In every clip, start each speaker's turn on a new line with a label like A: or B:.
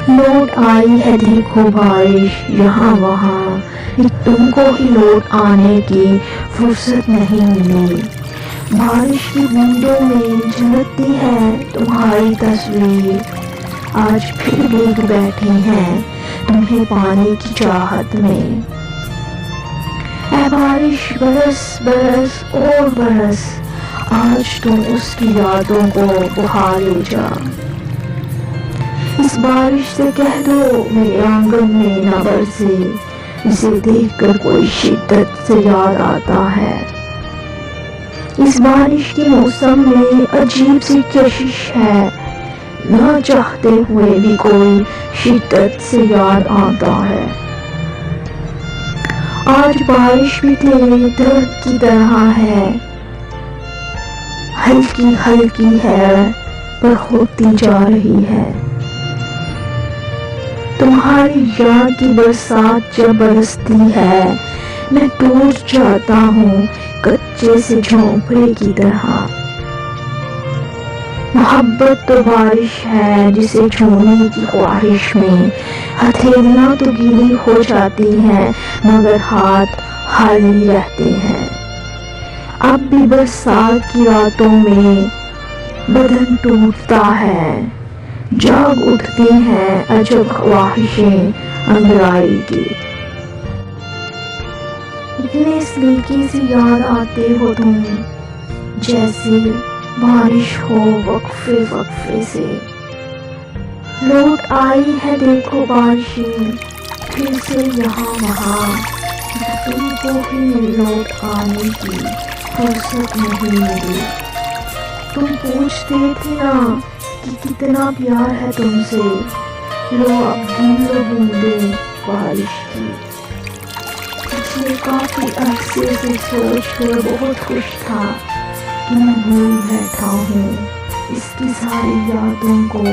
A: लौट आई है देखो बारिश यहाँ वहाँ, तुमको ही लौट आने की फुर्सत नहीं मिली। बारिश की बूंदों में झलकती है तुम्हारी तस्वीर, आज फिर भीग बैठी हैं तुम्हें पाने की चाहत में। ऐ बारिश बरस बरस और बरस, आज तुम उसकी यादों को बहा ले जा। इस बारिश से कह दो मेरे आंगन में न बरसे, इसे देखकर कोई शिद्दत से याद आता है। इस बारिश के मौसम में अजीब सी कशिश है, न चाहते हुए भी कोई शिद्दत से याद आता है। आज बारिश भी तेरे दर्द की तरह है, हल्की हल्की है पर होती जा रही है। तुम्हारी याद की बरसात जब बरसती है, मैं टूट जाता हूँ कच्चे से झोंपड़े की तरह। मोहब्बत तो बारिश है जिसे छूने की ख्वाहिश में हथेलियां तो गीली हो जाती हैं मगर हाथ खाली रहते हैं। अब भी बरसात की रातों में बदन टूटता है, जाग उठती हैं अजब ख्वाहिशें अंगड़ाई की। इतने सलीके से याद आते हो तुम, जैसे बारिश हो वक्फे वक्फे से। लौट आई है देखो बारिशें फिर से यहाँ वहाँ, तुमको ही लौट आने की फुर्सत नहीं मिली। तुम पूछते थे ना कि कितना प्यार है तुमसे, लो अब गिन लो बूंदे बारिश की। पिछले काफी अरसे से सोच कर बहुत खुश था कि मैं भूल बैठा हूँ इसकी सारी यादों को।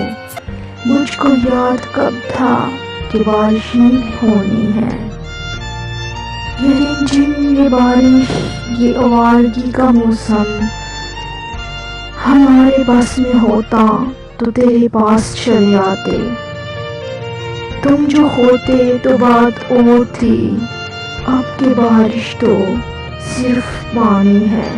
A: मुझको याद कब था कि बारिश ही होनी है। ये रिमझिम, ये बारिश, ये आवारगी का मौसम हमारे पास में होता तो तेरे पास चले आते। तुम जो होते तो बात और थी, अब की बारिश तो सिर्फ पानी है।